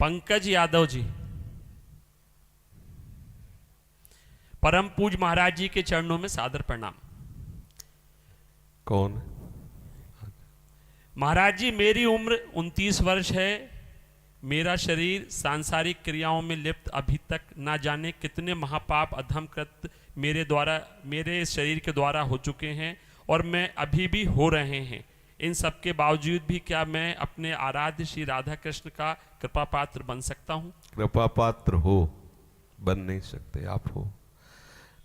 पंकज यादव जी, परम पूज महाराज जी के चरणों में सादर प्रणाम। कौन? महाराज जी, मेरी उम्र 29 वर्ष है। मेरा शरीर सांसारिक क्रियाओं में लिप्त अभी तक ना जाने कितने महापाप अधम कृत मेरे शरीर के द्वारा हो चुके हैं और मैं अभी भी हो रहे हैं। इन सब के बावजूद भी क्या मैं अपने आराध्य श्री राधा कृष्ण का कृपा पात्र बन सकता हूँ? कृपा पात्र हो, बन नहीं सकते आप हो,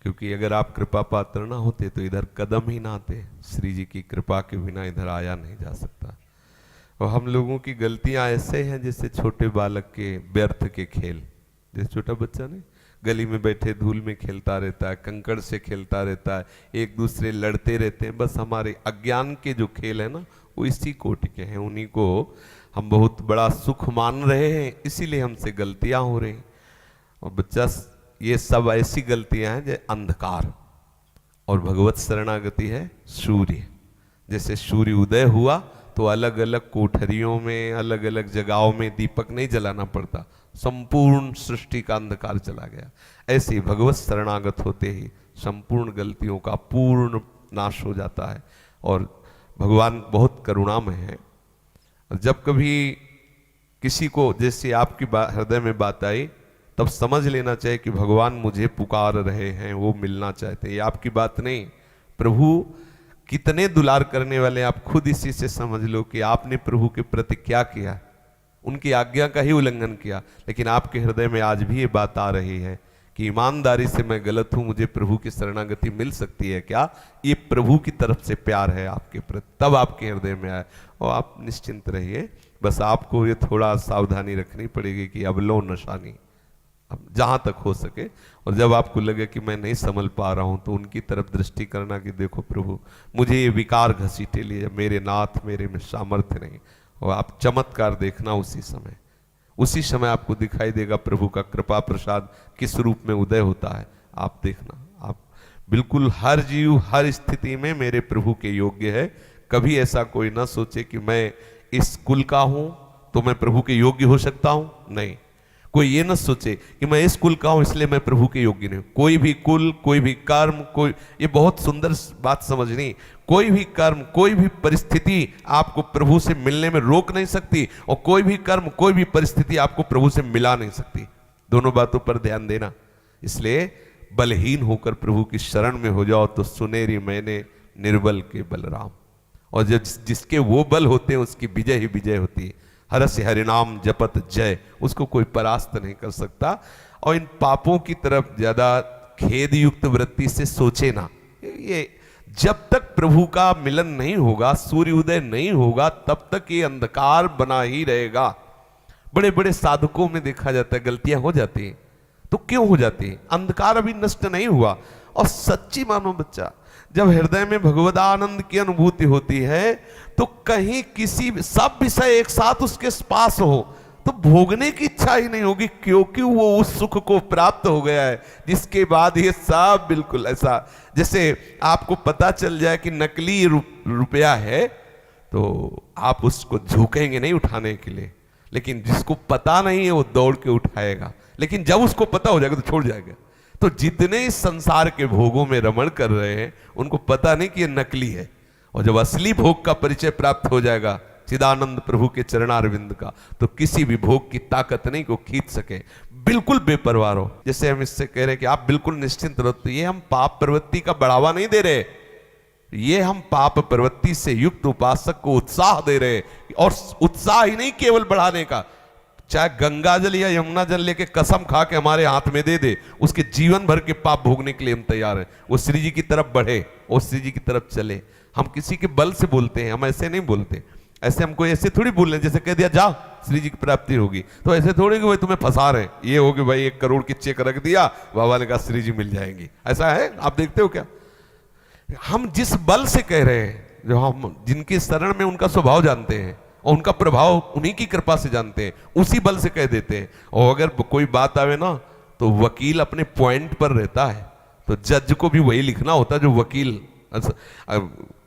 क्योंकि अगर आप कृपा पात्र ना होते तो इधर कदम ही ना आते। श्री जी की कृपा के बिना इधर आया नहीं जा सकता। और हम लोगों की गलतियां ऐसे हैं जैसे छोटे बालक के व्यर्थ के खेल। जैसे छोटा बच्चा नहीं गली में बैठे धूल में खेलता रहता है, कंकड़ से खेलता रहता है, एक दूसरे लड़ते रहते हैं। बस हमारे अज्ञान के जो खेल है ना, वो इसी कोटि के हैं। उन्हीं को हम बहुत बड़ा सुख मान रहे हैं, इसीलिए हमसे गलतियां हो रही। और बच्चा, ये सब ऐसी गलतियां हैं जैसे अंधकार, और भगवत शरणागति है सूर्य। जैसे सूर्य उदय हुआ तो अलग अलग कोठरियों में, अलग अलग जगहों में दीपक नहीं जलाना पड़ता, संपूर्ण सृष्टि का अंधकार चला गया। ऐसे ही भगवत शरणागत होते ही संपूर्ण गलतियों का पूर्ण नाश हो जाता है। और भगवान बहुत करुणामय है। जब कभी किसी को, जैसे आपकी हृदय में बात आई, तब समझ लेना चाहिए कि भगवान मुझे पुकार रहे हैं, वो मिलना चाहते हैं। ये आपकी बात नहीं, प्रभु कितने दुलार करने वाले, आप खुद इसी से समझ लो कि आपने प्रभु के प्रति क्या किया। उनकी आज्ञा का ही उल्लंघन किया, लेकिन आपके हृदय में आज भी ये बात आ रही है कि ईमानदारी से मैं गलत हूं, मुझे प्रभु की शरणागति मिल सकती है क्या? ये प्रभु की तरफ से प्यार है आपके प्रति, तब आपके हृदय में आए। और आप निश्चिंत रहिए। बस आपको ये थोड़ा सावधानी रखनी पड़ेगी कि अबलो नशानी, अब जहां तक हो सके। और जब आपको लगे कि मैं नहीं संभल पा रहा हूं, तो उनकी तरफ दृष्टि करना कि देखो प्रभु, मुझे ये विकार घसीटे लिए, मेरे नाथ मेरे में सामर्थ्य नहीं। और आप चमत्कार देखना, उसी समय आपको दिखाई देगा प्रभु का कृपा प्रसाद किस रूप में उदय होता है। आप देखना, आप बिल्कुल हर जीव हर स्थिति में मेरे प्रभु के योग्य है। कभी ऐसा कोई ना सोचे कि मैं इस कुल का हूं तो मैं प्रभु के योग्य हो सकता हूं। नहीं, कोई ये न सोचे कि मैं इस कुल का हूं इसलिए मैं प्रभु के योग्य नहीं। कोई भी कुल, कोई भी कर्म, कोई, ये बहुत सुंदर बात समझनी, कोई भी कर्म, कोई भी परिस्थिति आपको प्रभु से मिलने में रोक नहीं सकती, और कोई भी कर्म, कोई भी परिस्थिति आपको प्रभु से मिला नहीं सकती। दोनों बातों पर ध्यान देना। इसलिए बलहीन होकर प्रभु की शरण में हो जाओ तो सुनेरी मैंने निर्बल के बलराम। और जब जिसके वो बल होते हैं उसकी विजय ही विजय होती है। हरस हरिनाम जपत जय, उसको कोई परास्त नहीं कर सकता। और इन पापों की तरफ ज्यादा खेद युक्त वृत्ति से सोचे ना। ये जब तक प्रभु का मिलन नहीं होगा, सूर्य उदय नहीं होगा, तब तक ये अंधकार बना ही रहेगा। बड़े बड़े साधकों में देखा जाता है गलतियां हो जाती हैं। तो क्यों हो जाती है? अंधकार अभी नष्ट नहीं हुआ। और सच्ची मानो बच्चा, जब हृदय में भगवदानंद की अनुभूति होती है तो कहीं किसी सब विषय एक साथ उसके पास हो तो भोगने की इच्छा ही नहीं होगी, क्योंकि वो उस सुख को प्राप्त हो गया है जिसके बाद ये सब बिल्कुल ऐसा, जैसे आपको पता चल जाए कि नकली रुपया है तो आप उसको झुकेंगे नहीं उठाने के लिए, लेकिन जिसको पता नहीं है वो दौड़ के उठाएगा। लेकिन जब उसको पता हो जाएगा तो छोड़ जाएगा। तो जितने इस संसार के भोगों में रमण कर रहे हैं उनको पता नहीं कि ये नकली है। और जब असली भोग का परिचय प्राप्त हो जाएगा चिदानंद प्रभु के चरणारविंद का, तो किसी भी भोग की ताकत नहीं को खींच सके। बिल्कुल बेपरवाह रहो। जैसे हम इससे कह रहे हैं कि आप बिल्कुल निश्चिंत रहो, तो ये हम पाप प्रवृत्ति का बढ़ावा नहीं दे रहे, ये हम पाप प्रवृत्ति से युक्त उपासक को उत्साह दे रहे। और उत्साह ही नहीं केवल बढ़ाने का, चाहे गंगा जल या यमुना जल लेके कसम खा के हमारे हाथ में दे दे, उसके जीवन भर के पाप भोगने के लिए हम तैयार हैं। वो श्री जी की तरफ बढ़े और श्री जी की तरफ चले। हम किसी के बल से बोलते हैं, हम ऐसे नहीं बोलते। ऐसे हमको ऐसे थोड़ी बोल रहे, जैसे कह दिया जा श्री जी की प्राप्ति होगी, तो ऐसे थोड़ी कि भाई तुम्हें फंसा रहे हैं। ये हो कि भाई 1 करोड़ की चेक रख दिया, बाबा ने कहा श्री जी मिल जाएंगी, ऐसा है? आप देखते हो क्या? हम जिस बल से कह रहे हैं, जो हम जिनकी शरण में उनका स्वभाव जानते हैं और उनका प्रभाव उन्हीं की कृपा से जानते हैं, उसी बल से कह देते हैं। और अगर कोई बात आवे ना तो वकील अपने पॉइंट पर रहता है, तो जज को भी वही लिखना होता है जो वकील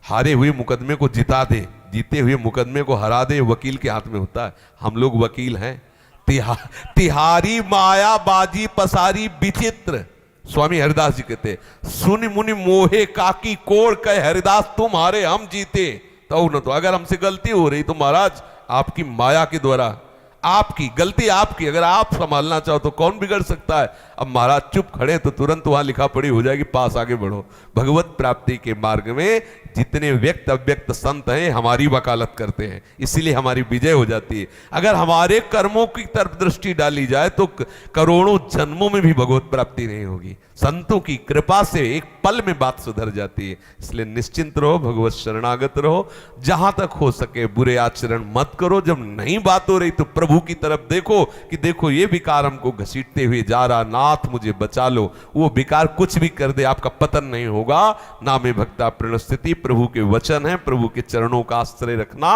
हारे हुए मुकदमे को जिता दे, जीते हुए मुकदमे को हरा दे, वकील के हाथ में होता है। हम लोग वकील हैं, तिहारी माया बाजी पसारी विचित्र। स्वामी हरिदास जी कहते, सुनि मुनि मोहे काकी कोड़ कहे हरिदास तुम्हारे हम जीते। तो न तो अगर हमसे गलती हो रही तो महाराज आपकी माया के द्वारा, आपकी गलती आपकी, अगर आप संभालना चाहो तो कौन बिगड़ सकता है। अब महाराज चुप खड़े तो तुरंत वहां लिखा पड़ी हो जाएगी, पास आगे बढ़ो। भगवत प्राप्ति के मार्ग में जितने व्यक्त अव्यक्त संत हैं हमारी वकालत करते हैं, इसीलिए हमारी विजय हो जाती है। अगर हमारे कर्मों की तरफ दृष्टि डाली जाए तो करोड़ों जन्मों में भी भगवत प्राप्ति नहीं होगी। संतों की कृपा से एक पल में बात सुधर जाती है। इसलिए निश्चिंत रहो, भगवत शरणागत रहो, जहां तक हो सके बुरे आचरण मत करो। जब नहीं बात हो रही तो प्रभु की तरफ देखो कि देखो ये विकार हमको घसीटते हुए जा रहा, नाथ मुझे बचा लो। वो विकार कुछ भी कर दे आपका पतन नहीं होगा। नामे भक्ता प्रणस्थिति प्रभु के वचन है, प्रभु के चरणों का आश्रय रखना।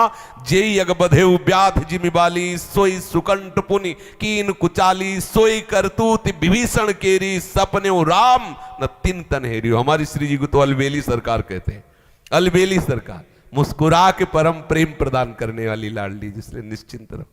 जेई अगबधे व्याध जिमिबाली सोई सुकंठ पुनि कीन कुचाली सोई करतूत विभीषण केरी सपने राम न तिन तन हेरियो। हमारी श्री जी को तो अलबेली सरकार कहते हैं, अलबेली सरकार, मुस्कुरा के परम प्रेम प्रदान करने वाली लाडली, जिसने निश्चिंत रहो।